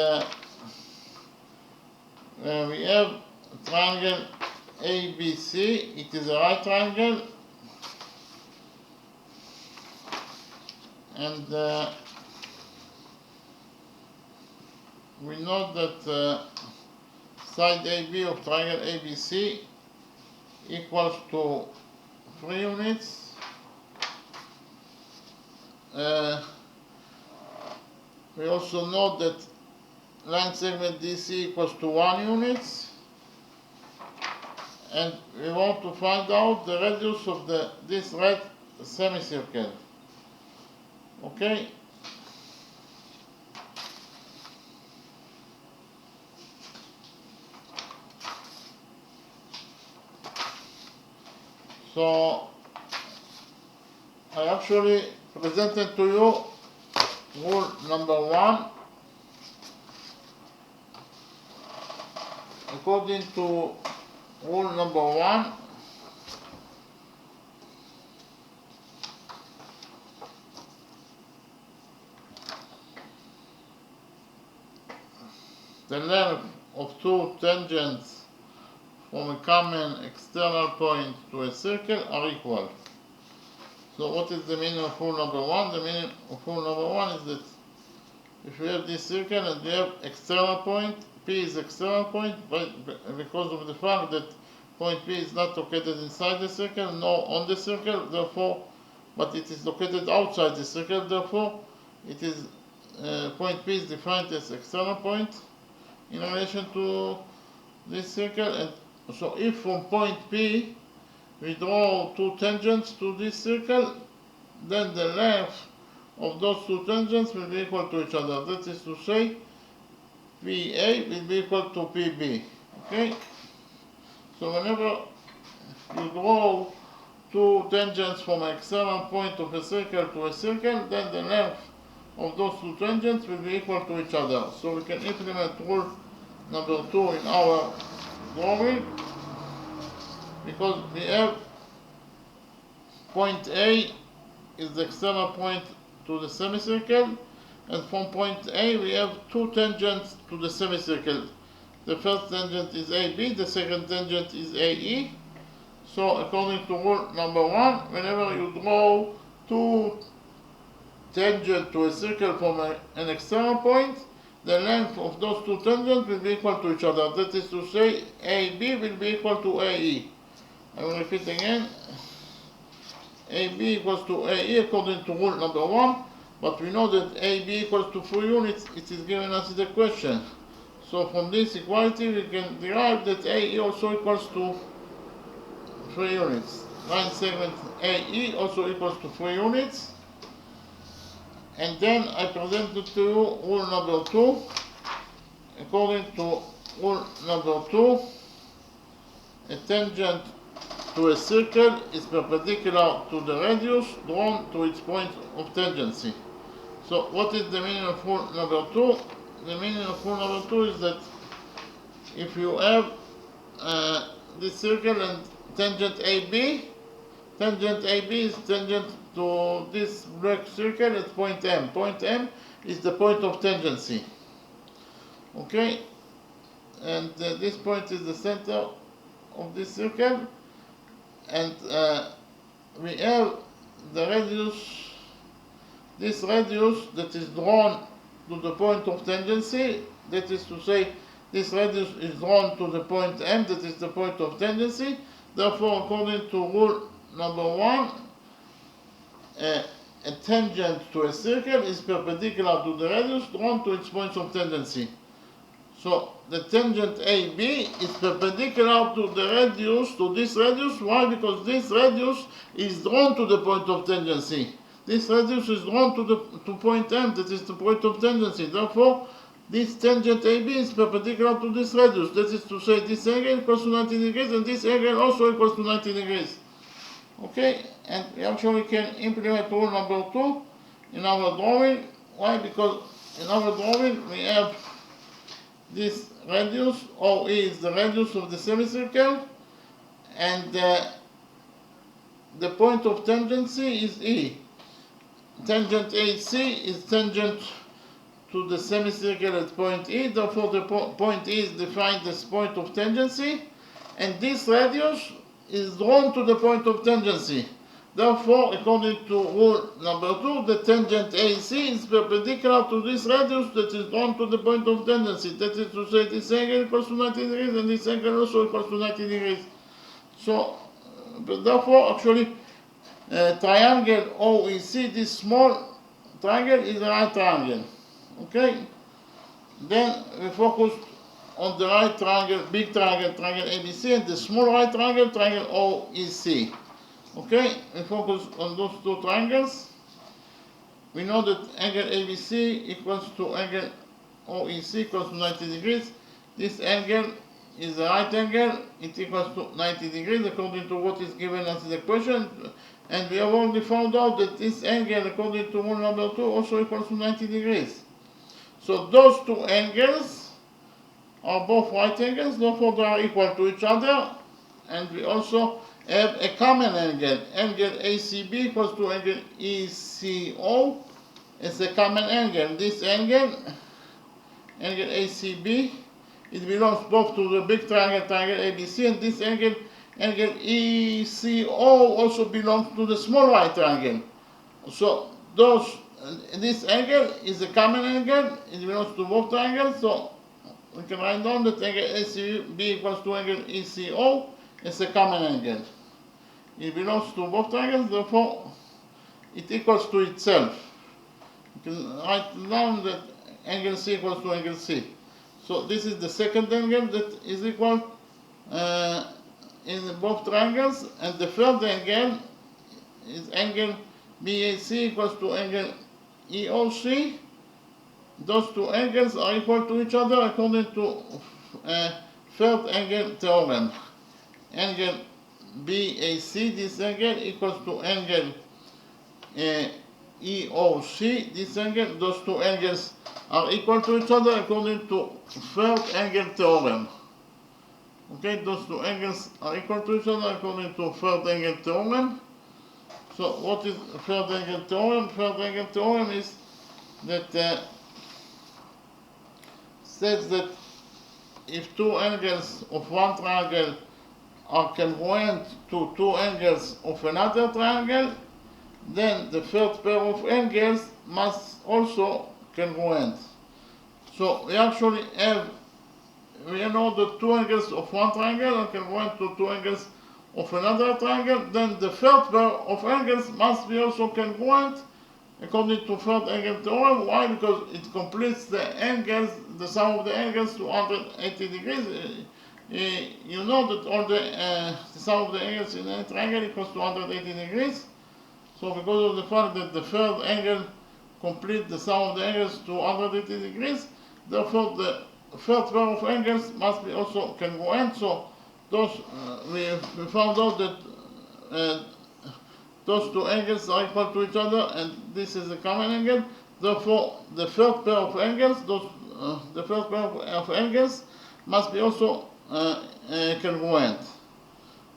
we have triangle ABC. It is a right triangle, and we know that side AB of triangle ABC equals to 3 units. We also know that line segment DC equals to 1 unit, and we want to find out the radius of this red semicircle. Okay? So I actually presented to you rule number 1. According to rule number 1, the length of two tangents from a common external point to a circle are equal. So what is the meaning of rule number 1? The meaning of rule number 1 is that if you have this circle and you have external point, P is external point, because of the fact that point P is not located inside the circle nor on the circle, therefore, but it is located outside the circle, therefore, it is point P is defined as external point in relation to this circle. And so if from point P we draw two tangents to this circle, then the length of those two tangents will be equal to each other. That is to say, PA will be equal to PB. Okay? So whenever you draw two tangents from an external point of a circle to a circle, then the length of those two tangents will be equal to each other. So we can implement rule number 2 in our drawing, because we have point A is the external point to the semicircle, and from point A we have two tangents to the semicircle. The first tangent is AB, the second tangent is AE. So according to rule number 1, whenever you draw two tangents to a circle from an external point, the length of those two tangents will be equal to each other. That is to say, AB will be equal to AE. I will repeat again. AB equals to AE according to rule number 1, but we know that AB equals to 3 units. It is given us in the question. So from this equality we can derive that AE also equals to 3 units. Line segment AE also equals to 3 units. And then I presented to you rule number 2. According to rule number 2, a tangent to a circle is perpendicular to the radius drawn to its point of tangency. So what is the meaning of rule number 2? The meaning of rule number 2 is that if you have this circle and tangent AB is tangent to this black circle at point M. Point M is the point of tangency. Okay? And this point is the center of this circle. And we have the radius, this radius that is drawn to the point of tangency. That is to say, this radius is drawn to the point M, that is the point of tangency. Therefore, according to rule number 1, a tangent to a circle is perpendicular to the radius drawn to its points of tangency. So the tangent AB is perpendicular to the radius, to this radius. Why? Because this radius is drawn to the point of tangency. This radius is drawn to point M, that is the point of tangency. Therefore, this tangent AB is perpendicular to this radius. That is to say, this angle equals to 90 degrees, and this angle also equals to 90 degrees. Okay, and we actually can implement rule number 2 in our drawing. Why? Because in our drawing we have this radius, OE is the radius of the semicircle, and the point of tangency is E. Tangent AC is tangent to the semicircle at point E, therefore the point E is defined as point of tangency, and this radius is drawn to the point of tangency. Therefore, according to rule number 2, the tangent AC is perpendicular to this radius that is drawn to the point of tangency. That is to say, this angle equals to 90 degrees and this angle also equals to 90 degrees. So, therefore, actually, triangle OEC, this small triangle, is a right triangle. Okay? Then we focus on the right triangle, big triangle, triangle ABC, and the small right triangle, triangle OEC. Okay, we focus on those two triangles. We know that angle ABC equals to angle OEC equals to 90 degrees. This angle is a right angle. It equals to 90 degrees according to what is given as the equation. And we have already found out that this angle, according to rule number 2, also equals to 90 degrees. So those two angles are both right angles, therefore they are equal to each other. And we also have a common angle. Angle ACB equals to angle ECO. It's a common angle. This angle, angle ACB, it belongs both to the big triangle, triangle ABC, and this angle, angle ECO, also belongs to the small right triangle. So this angle is a common angle. It belongs to both triangles. So we can write down that angle ACB equals to angle ECO. It's a common angle. It belongs to both triangles, therefore it equals to itself. You can write down that angle C equals to angle C. So this is the second angle that is equal in both triangles, and the third angle is angle BAC equals to angle EOC. Those two angles are equal to each other according to third angle theorem. Angle BAC, this angle, equals to angle EOC, this angle. Those two angles are equal to each other according to third angle theorem. Okay, those two angles are equal to each other according to third angle theorem. So what is third angle theorem? Third angle theorem is that says that if two angles of one triangle are congruent to two angles of another triangle, then the third pair of angles must also congruent. So we actually have, we know the two angles of one triangle are congruent to two angles of another triangle, then the third pair of angles must be also congruent according to third angle theorem. Why? Because it completes the angles, the sum of the angles to 180 degrees. You know that all the sum of the angles in a triangle equals to 180 degrees. So because of the fact that the third angle completes the sum of the angles to 180 degrees, therefore the third pair of angles must be also congruent. So those we found out that those two angles are equal to each other, and this is a common angle. Therefore, the third pair of angles, the third pair of angles must be also congruent.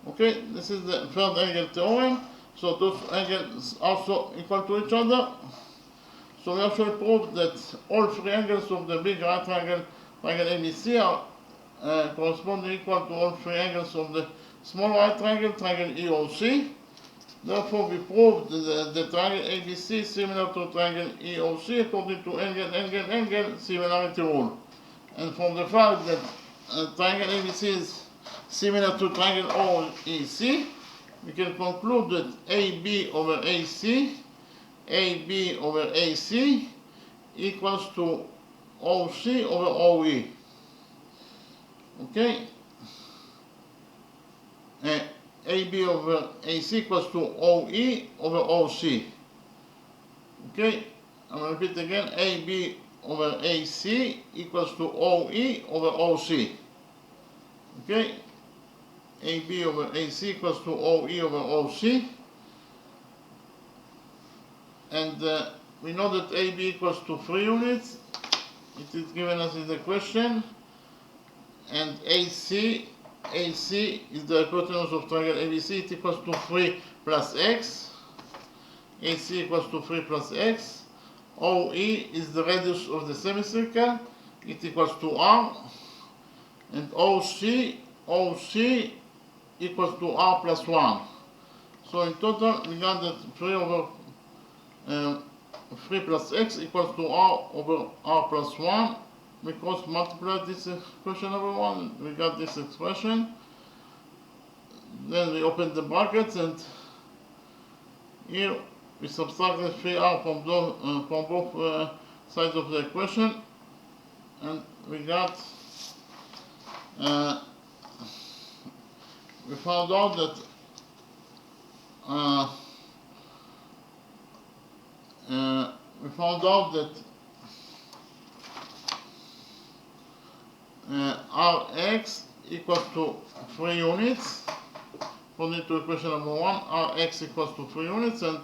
Okay, this is the third angle theorem. So those angles also equal to each other. So we actually proved that all three angles of the big right triangle, triangle ABC, are corresponding equal to all three angles of the small right triangle, triangle EOC. Therefore, we proved the triangle ABC is similar to triangle EOC according to angle similarity rule. And from the fact that triangle ABC is similar to triangle OEC, we can conclude that AB over AC, AB over AC equals to OC over OE. Okay? AB over AC equals to OE over OC. Okay? I'm going to repeat again. AB over AC equals to OE over OC. Okay? AB over AC equals to OE over OC. And we know that AB equals to 3 units. It is given us in the question. And AC is the hypotenuse of triangle ABC. It equals to 3 plus x. AC equals to 3 plus x. OE is the radius of the semicircle. It equals to r. And OC equals to r plus 1. So in total, we got that 3 over 3 plus x equals to r over r plus 1. We cross multiply this expression over 1. We got this expression. Then we open the brackets, and here we subtracted 3r from both sides of the equation, and we got uh, we found out that uh, we found out that Rx equals to 3 units. According to equation number 1, Rx equals to 3 units, and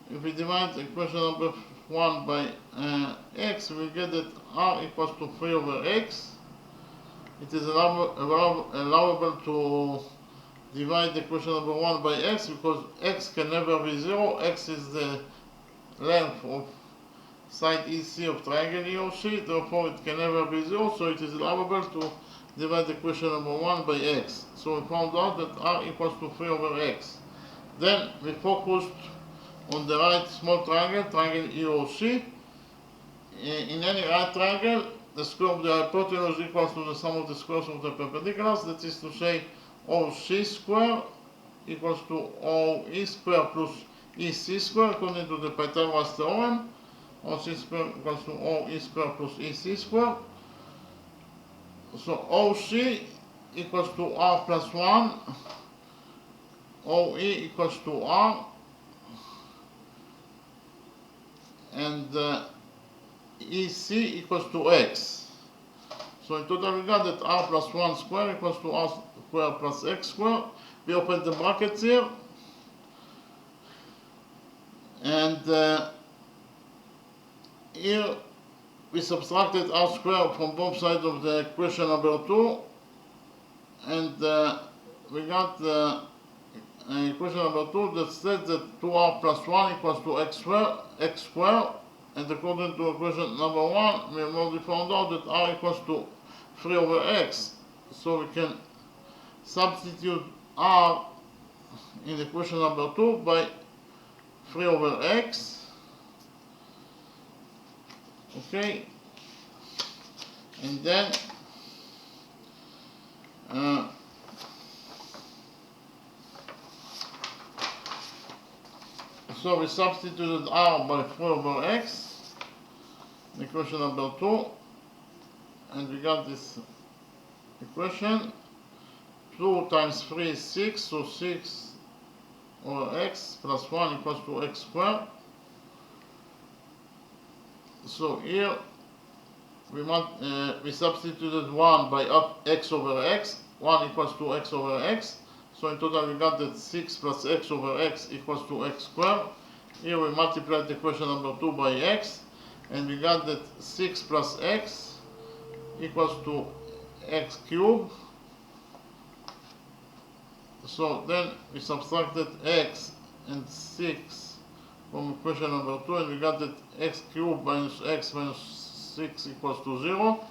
if we divide equation number 1 by x, we get that R equals to 3 over x. It is allowable to divide equation number 1 by x because x can never be 0. X is the length of side EC of triangle EOC, therefore it can never be 0, so it is allowable to divide equation number 1 by x. So we found out that R equals to 3 over x. Then we focused on the right small triangle, triangle EOC. In any right triangle, the square of the hypotenuse equals to the sum of the squares of the perpendiculars. That is to say, OC square equals to OE square plus EC square according to the Pythagoras theorem. OC square equals to OE square plus EC square. So OC equals to R plus 1, OE equals to R, and EC equals to X. So in total we got that R plus 1 square equals to R square plus X square. We open the brackets here, and here we subtracted R square from both sides of the equation number 2, and we got the equation number 2 that states that 2R plus 1 equals to X square, and according to equation number 1, we have already found out that R equals to 3 over X. So we can substitute R in equation number 2 by 3 over X. Okay, and then so we substituted R by 3 over X, equation number 2, and we got this equation. 2 times 3 is 6, so 6 over X plus 1 equals to X squared. So here we substituted 1 by X over X, 1 equals to X over X. So in total we got that 6 plus X over X equals to X squared. Here we multiplied the equation number 2 by X, and we got that 6 plus X equals to X cubed. So then we subtracted X and 6 from equation number 2, and we got that X cubed minus X minus 6 equals to 0.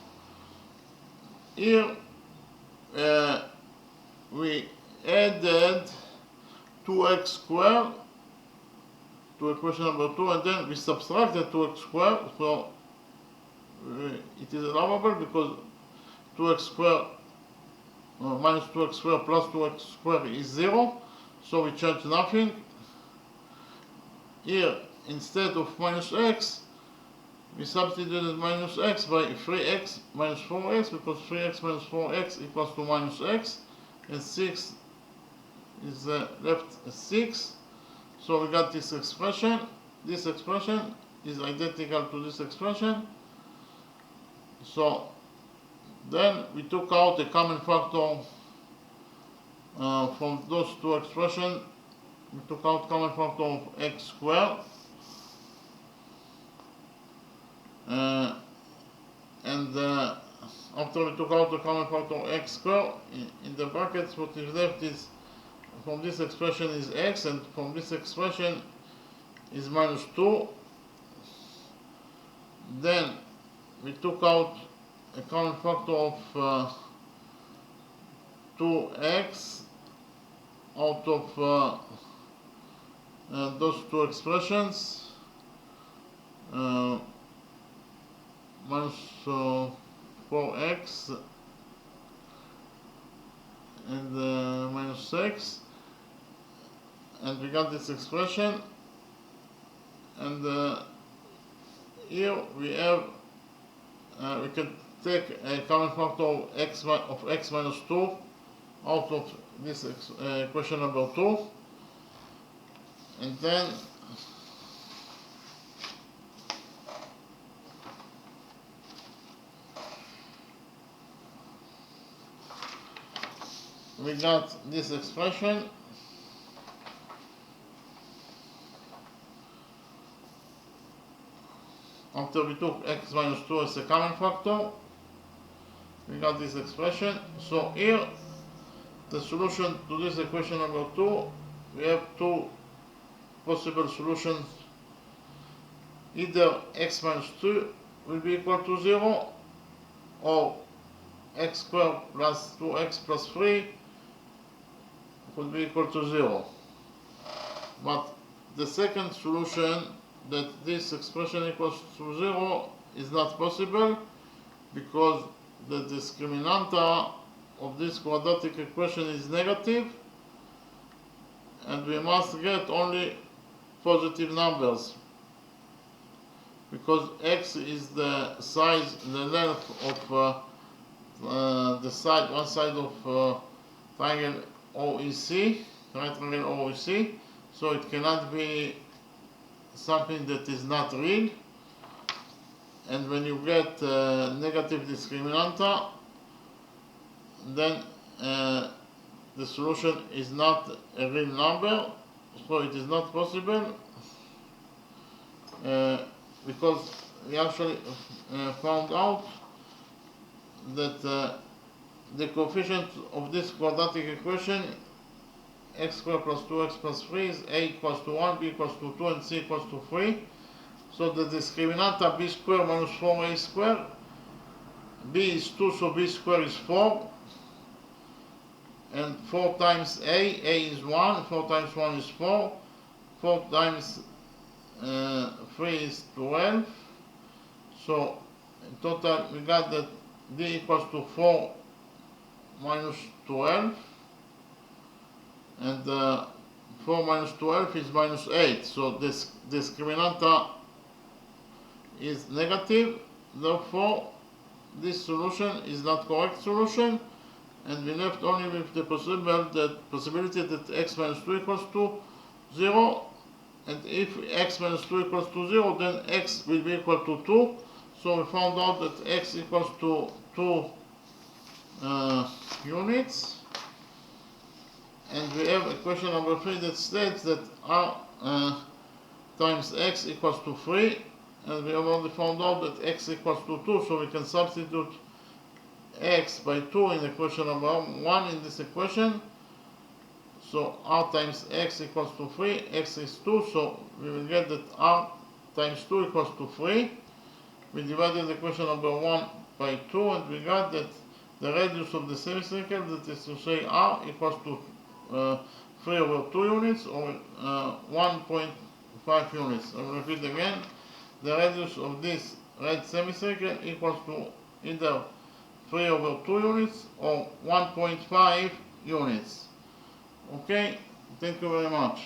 Here we added 2x squared to equation number 2, and then we subtracted 2x squared, so it is allowable because 2x squared minus 2x squared plus 2x squared is 0, so we change nothing. Here, instead of minus x, we substituted minus x by 3x minus 4x, because 3x minus 4x equals to minus x, and 6 is left 6. So we got this expression. This expression is identical to this expression. So then we took out the common factor from those two expressions. We took out common factor of x squared, and after we took out the common factor of x squared, in the brackets what is left is, from this expression is x, and from this expression is minus 2. Then we took out a common factor of 2x out of those two expressions, minus 4x and minus 6, and we got this expression. And here we have we can take a common factor of x minus 2 out of this equation number 2, and then we got this expression. After we took x minus 2 as a common factor, we got this expression. So here, the solution to this equation number 2, we have two possible solutions. Either x minus 2 will be equal to 0, or x squared plus 2x plus 3 would be equal to 0. But the second solution, that this expression equals to 0, is not possible, because the discriminanta of this quadratic equation is negative, and we must get only positive numbers, because x is the size, the length of the side, one side of triangle OEC, right triangle OEC, so it cannot be something that is not real. And when you get negative discriminanta, then the solution is not a real number, so it is not possible, because we actually found out that the coefficient of this quadratic equation, x squared plus 2x plus 3, is a equals to 1, b equals to 2, and c equals to 3. So the discriminanta b squared minus 4a squared, b is 2, so b squared is 4, and 4 times a is 1, 4 times 1 is 4, 4 times 3 is 12, so in total we got that d equals to 4 minus 12, and 4 minus 12 is minus 8, so this discriminanta is negative, therefore this solution is not correct solution, and we left only with the possibility that x minus 2 equals to 0, and if x minus 2 equals to 0, then x will be equal to 2, so we found out that x equals to 2 units, and we have equation number 3 that states that r times x equals to 3, and we have already found out that x equals to 2, so we can substitute x by 2 in equation number 1 in this equation. So r times x equals to 3, x is 2, so we will get that r times 2 equals to 3. We divided equation number 1 by 2, and we got that the radius of the semicircle, that is to say r, equals to 3 over 2 units, or 1.5 units. I will repeat again. The radius of this red semicircle equals to either 3 over 2 units or 1.5 units. Okay, thank you very much.